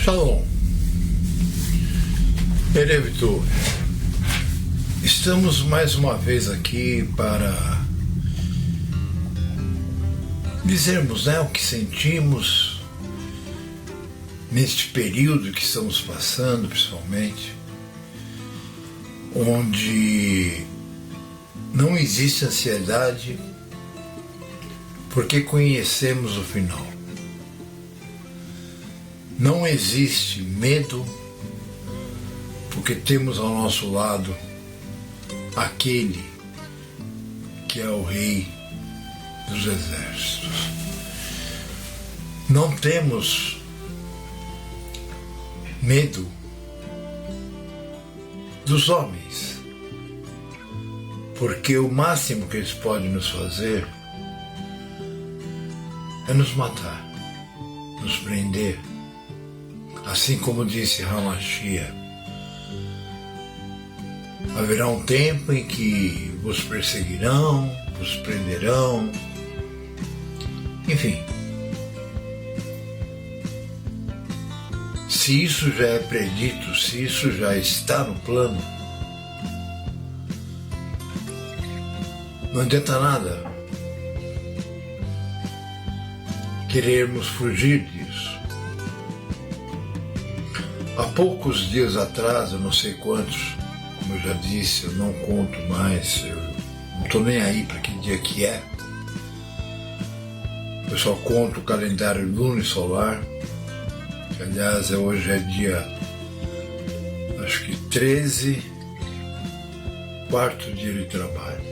Shalom. Erevitu, estamos mais uma vez aqui para dizermos, o que sentimos neste período que estamos passando, principalmente, onde não existe ansiedade porque conhecemos o final. Não existe medo porque temos ao nosso lado aquele que é o Rei dos Exércitos. Não temos medo dos homens, porque o máximo que eles podem nos fazer é nos matar, nos prender. Assim como disse Hamashia, haverá um tempo em que vos perseguirão, vos prenderão, enfim. Se isso já é predito, se isso já está no plano, não adianta nada querermos fugir disso. Há poucos dias atrás, eu não sei quantos, como eu já disse, eu não conto mais, eu não estou nem aí para que dia que é. Eu só conto o calendário lunisolar, que aliás hoje é dia, acho que 13, quarto dia de trabalho.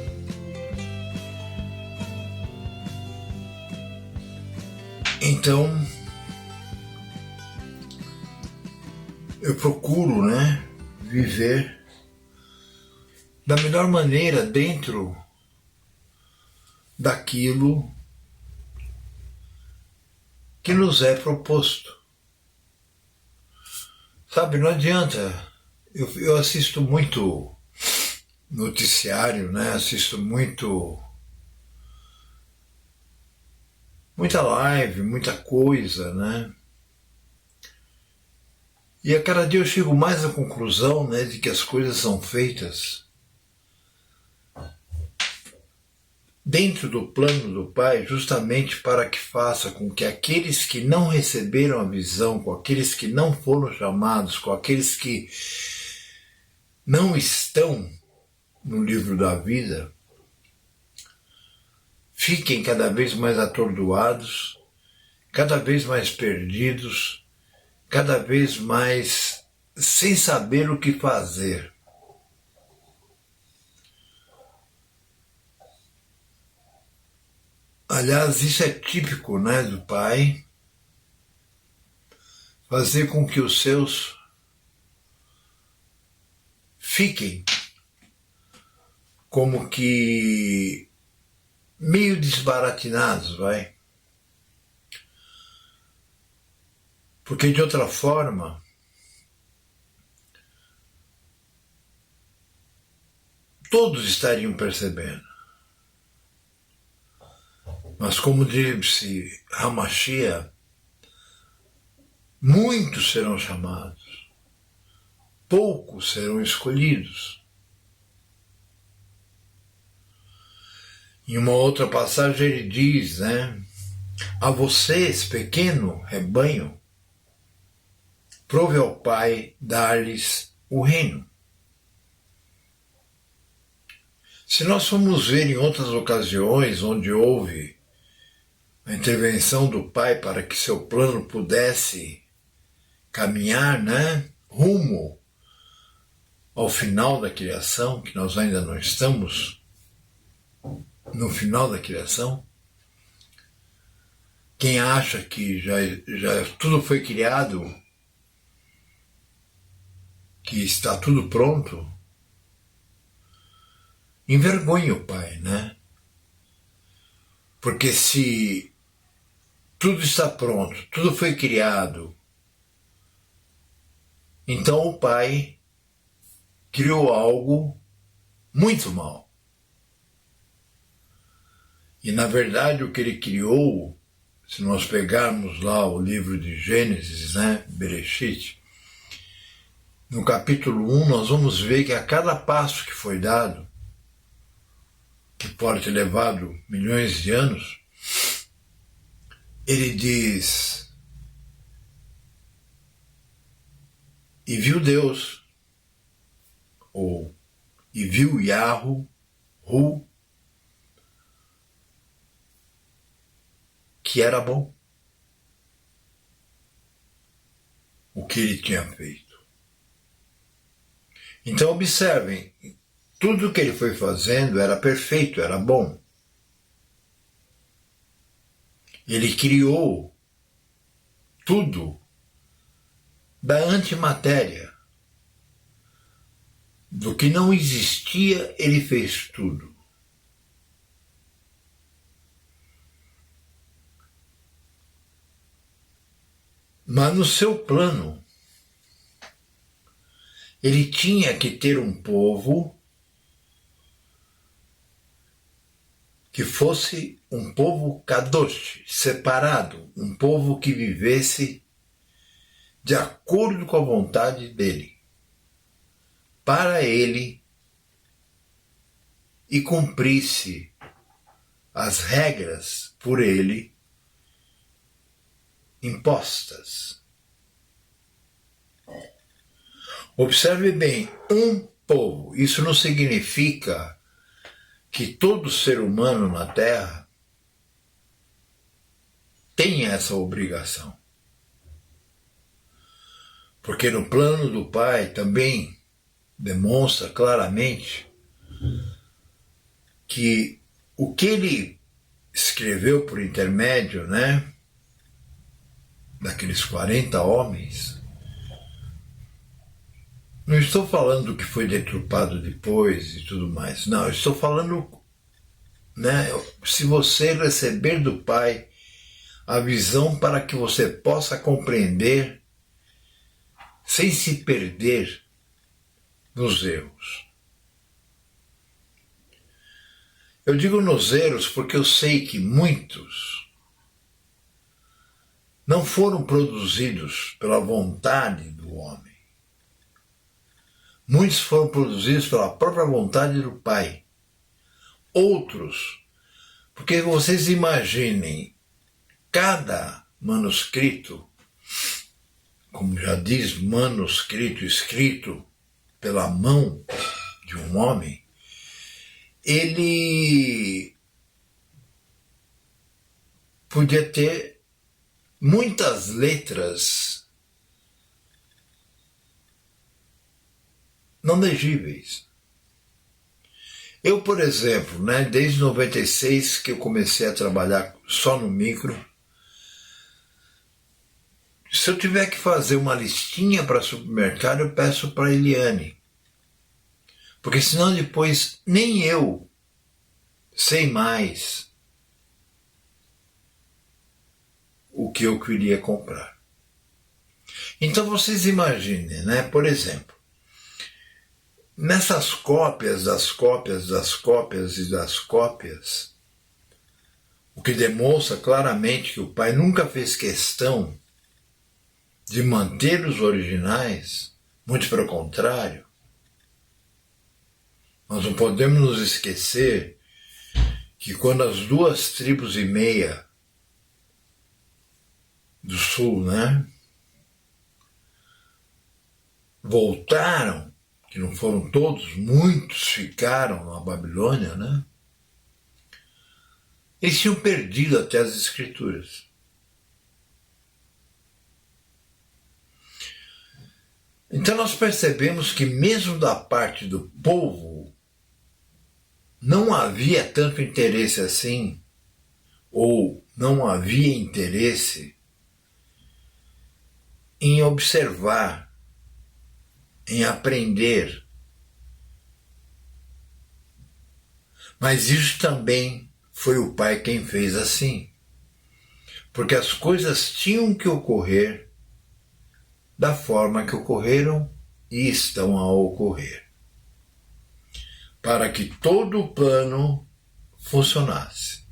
Então, eu procuro, viver da melhor maneira dentro daquilo que nos é proposto. Sabe, não adianta, eu assisto muito noticiário, assisto muita live, muita coisa, E a cada dia eu chego mais à conclusão, de que as coisas são feitas dentro do plano do Pai, justamente para que faça com que aqueles que não receberam a visão, com aqueles que não foram chamados, com aqueles que não estão no livro da vida, fiquem cada vez mais atordoados, cada vez mais perdidos, cada vez mais sem saber o que fazer. Aliás, isso é típico, do Pai, fazer com que os seus fiquem como que meio desbaratinados, Porque de outra forma, todos estariam percebendo. Mas como disse Hamashia, muitos serão chamados, poucos serão escolhidos. Em uma outra passagem ele diz, a vocês, pequeno rebanho, prove ao Pai dar-lhes o reino. Se nós formos ver em outras ocasiões onde houve a intervenção do Pai para que seu plano pudesse caminhar, rumo ao final da criação, que nós ainda não estamos no final da criação, quem acha que já tudo foi criado, que está tudo pronto, envergonha o Pai, Porque se tudo está pronto, tudo foi criado, então o Pai criou algo muito mal. E na verdade o que ele criou se nós pegarmos lá o livro de Gênesis, né, Bereshit, no capítulo 1 nós vamos ver que a cada passo que foi dado, que pode ter levado milhões de anos, ele diz: e viu Deus, ou e viu Yahu, que era bom o que ele tinha feito. Então observem, tudo que ele foi fazendo era perfeito, era bom. Ele criou tudo da antimatéria. Do que não existia, ele fez tudo. Mas no seu plano, ele tinha que ter um povo que fosse um povo kadosh, separado, um povo que vivesse de acordo com a vontade dele, para ele, e cumprisse as regras por ele impostas. Observe bem, um povo. Isso não significa que todo ser humano na Terra tenha essa obrigação. Porque no plano do Pai também demonstra claramente que o que ele escreveu por intermédio, né, daqueles 40 homens, não estou falando do que foi deturpado depois e tudo mais. Não, eu estou falando, né, se você receber do Pai a visão para que você possa compreender sem se perder nos erros. Eu digo nos erros porque eu sei que muitos não foram produzidos pela vontade do homem. Muitos foram produzidos pela própria vontade do Pai. Outros, porque vocês imaginem, cada manuscrito, como já diz, manuscrito, escrito pela mão de um homem, ele podia ter muitas letras não legíveis. Eu, por exemplo, né, desde 96 que eu comecei a trabalhar só no micro, se eu tiver que fazer uma listinha para supermercado, eu peço para a Eliane. Porque senão depois nem eu sei mais o que eu queria comprar. Então vocês imaginem, né? Por exemplo, nessas cópias das cópias das cópias e das cópias, o que demonstra claramente que o Pai nunca fez questão de manter os originais, muito pelo contrário. Nós não podemos nos esquecer que quando as 2,5 tribos do sul, né, voltaram, que não foram todos, muitos ficaram na Babilônia, né? Eles tinham perdido até as escrituras. Então nós percebemos que mesmo da parte do povo não havia tanto interesse assim, ou não havia interesse em observar, em aprender. Mas isso também foi o Pai quem fez assim, porque as coisas tinham que ocorrer da forma que ocorreram e estão a ocorrer, para que todo o plano funcionasse.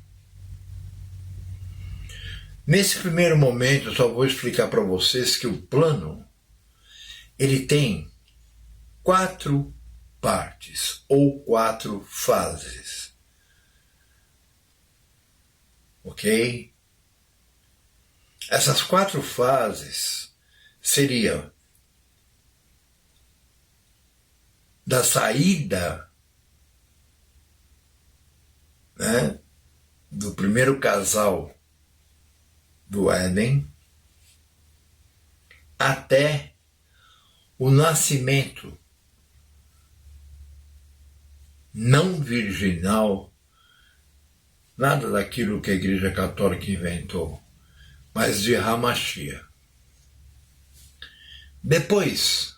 Nesse primeiro momento, eu só vou explicar para vocês que o plano, ele tem 4 partes ou 4 fases. Ok? Essas 4 fases seriam da saída, né, do primeiro casal do Éden até o nascimento não virginal, nada daquilo que a Igreja Católica inventou, mas de Hamashia. Depois,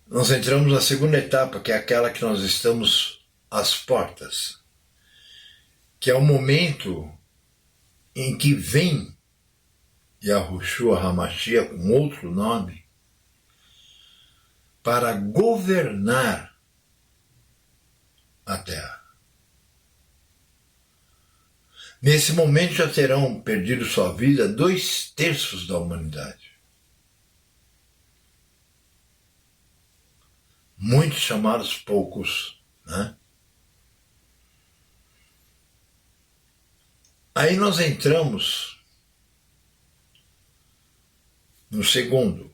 nós entramos na segunda etapa, que é aquela que nós estamos às portas, que é o momento em que vem Yahushua HaMashiach, com outro nome, para governar a terra. Nesse momento já terão perdido sua vida 2/3 da humanidade. Muitos chamados poucos, né? Aí nós entramos no segundo.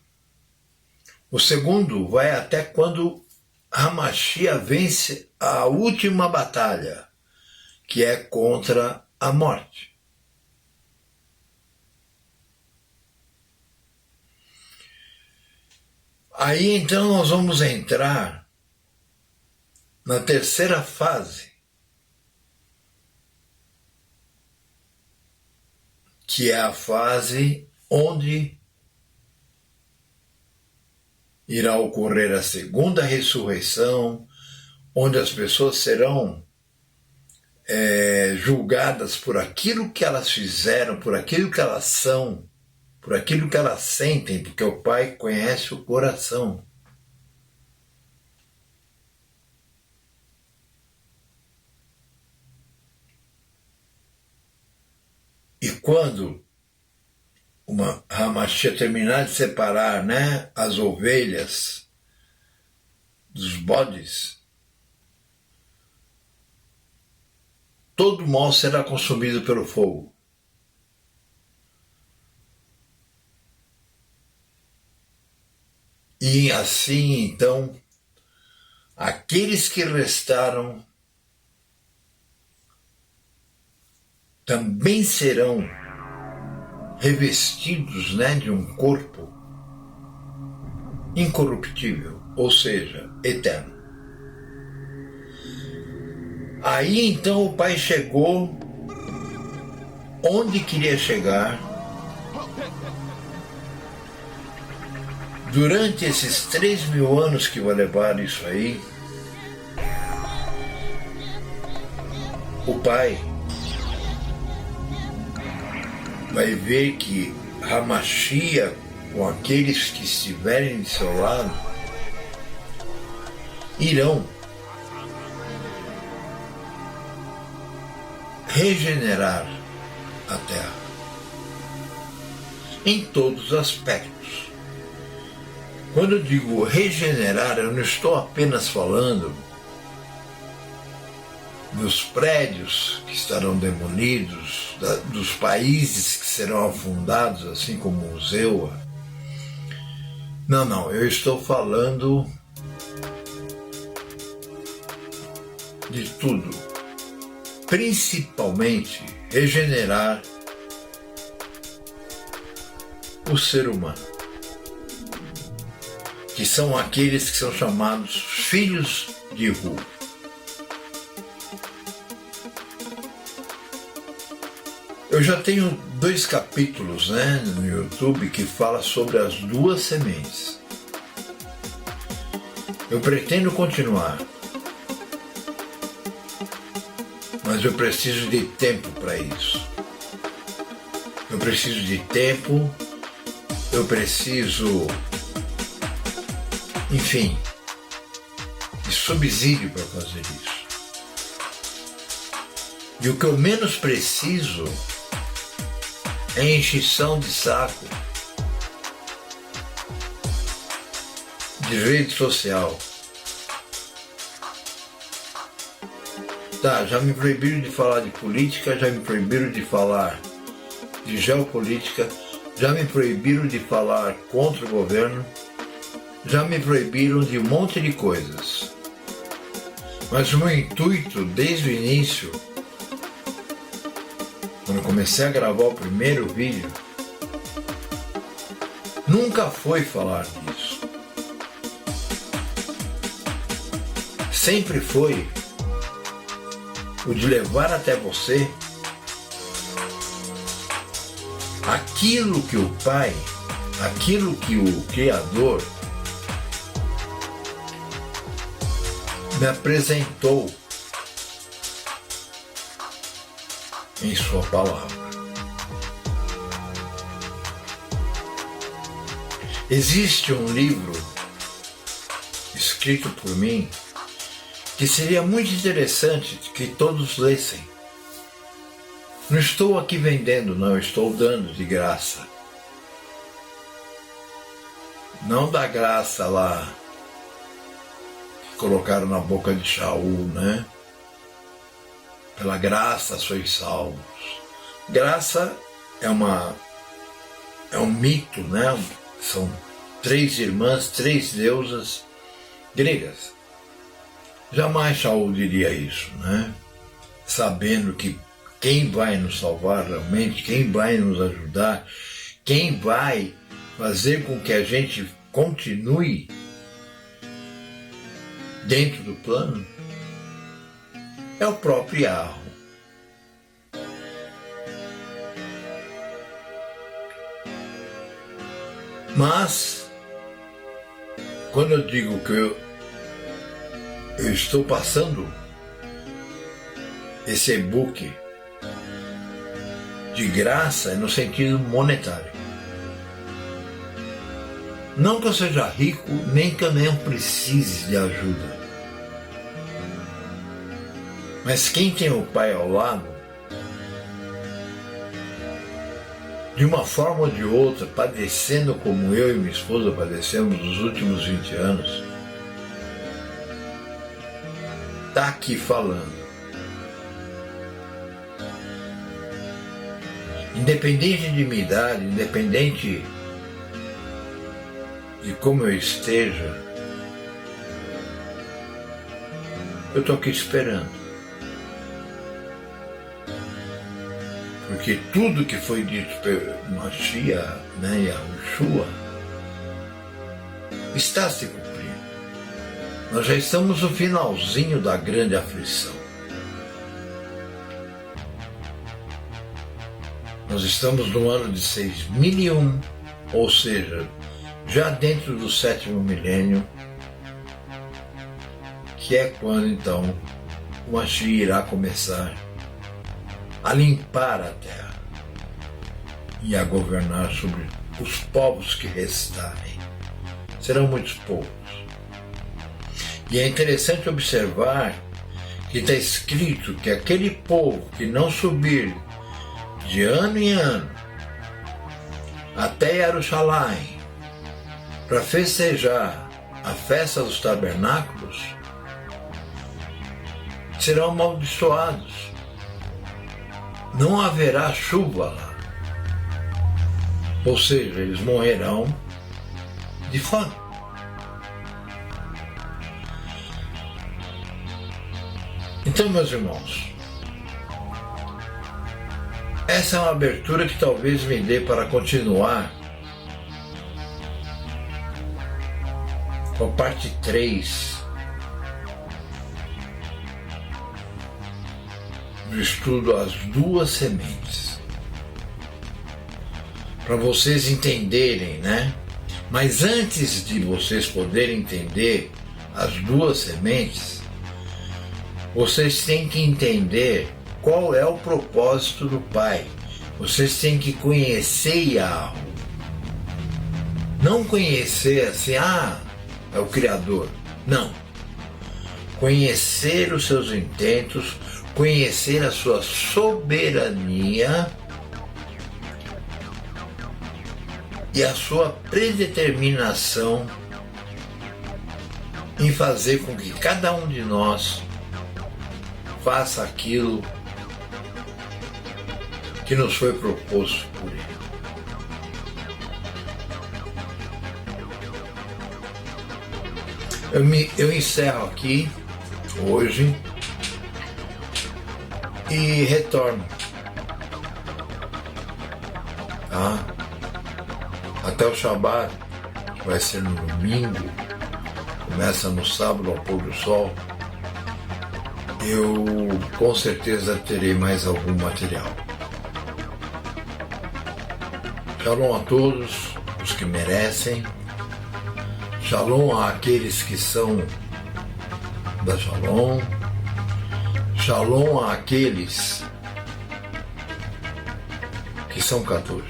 O segundo vai até quando Hamashia vence a última batalha, que é contra a morte. Aí então nós vamos entrar na terceira fase, que é a fase onde irá ocorrer a segunda ressurreição, onde as pessoas serão julgadas por aquilo que elas fizeram, por aquilo que elas são, por aquilo que elas sentem, porque o Pai conhece o coração. E quando uma Hamashia terminar de separar, né, as ovelhas dos bodes, todo mal será consumido pelo fogo. E assim, então, aqueles que restaram também serão revestidos, né, de um corpo incorruptível, ou seja, eterno. Aí então o Pai chegou onde queria chegar. Durante esses 3.000 anos que vai levar isso aí, o Pai vai ver que Hamashia, com aqueles que estiverem de seu lado, irão regenerar a terra em todos os aspectos. Quando eu digo regenerar, eu não estou apenas falando dos prédios que estarão demolidos, dos países que serão afundados, assim como o Zewa. Não, eu estou falando de tudo. Principalmente regenerar o ser humano, que são aqueles que são chamados filhos de Hu. Eu já tenho 2 capítulos, né, no YouTube que fala sobre as 2 sementes. Eu pretendo continuar, mas eu preciso de tempo para isso. Eu preciso de tempo, eu preciso, enfim, de subsídio para fazer isso. E o que eu menos preciso é encheção de saco de rede social. Tá, já me proibiram de falar de política, já me proibiram de falar de geopolítica, já me proibiram de falar contra o governo, já me proibiram de um monte de coisas. Mas o meu intuito, desde o início, quando eu comecei a gravar o primeiro vídeo, nunca foi falar disso. Sempre foi o de levar até você aquilo que o Pai, aquilo que o Criador me apresentou em sua palavra. Existe um livro escrito por mim que seria muito interessante que todos lessem. Não estou aqui vendendo, não, estou dando de graça. Não da graça lá que colocaram na boca de Shaul, né? Pela graça sois salvos. Graça é um mito, né? São 3 irmãs, 3 deusas gregas. Jamais Shaul diria isso, né? Sabendo que quem vai nos salvar realmente, quem vai nos ajudar, quem vai fazer com que a gente continue dentro do plano, é o próprio Yahweh. Mas, quando eu digo que eu estou passando esse e-book de graça, é no sentido monetário. Não que eu seja rico, nem que eu nem precise de ajuda. Mas quem tem o Pai ao lado, de uma forma ou de outra, padecendo como eu e minha esposa padecemos nos últimos 20 anos, está aqui falando. Independente de minha idade, independente de como eu esteja, eu estou aqui esperando. Porque tudo que foi dito pelo Mashiach, né, Yahushua, está se cumprindo. Nós já estamos no finalzinho da grande aflição. Nós estamos no ano de 6001, ou seja, já dentro do 7º milênio, que é quando então o Mashiach irá começar a limpar a terra e a governar sobre os povos que restarem. Serão muitos povos. E é interessante observar que está escrito que aquele povo que não subir de ano em ano até Jerusalém para festejar a festa dos tabernáculos serão amaldiçoados. Não haverá chuva lá. Ou seja, eles morrerão de fome. Então, meus irmãos, essa é uma abertura que talvez me dê para continuar com a parte 3 do estudo As Duas Sementes. Para vocês entenderem, né? Mas antes de vocês poderem entender as duas sementes, vocês têm que entender qual é o propósito do Pai. Vocês têm que conhecer Yahweh. Não conhecer assim, é o Criador. Não. Conhecer os seus intentos, conhecer a sua soberania e a sua predeterminação em fazer com que cada um de nós faça aquilo que nos foi proposto por Ele. Eu encerro aqui hoje e retorno. Tá? Até o Shabat, que vai ser no domingo, começa no sábado ao pôr do sol. Eu com certeza terei mais algum material. Shalom a todos os que merecem. Shalom àqueles que são da Shalom. Shalom àqueles que são 14.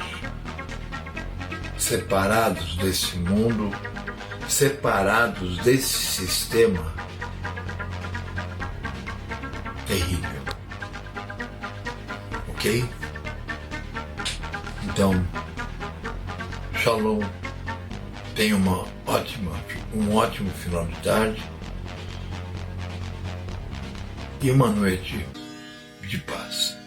Separados desse mundo, separados desse sistema terrível. Ok? Então, Shalom. Tenha um ótimo final de tarde e uma noite de paz.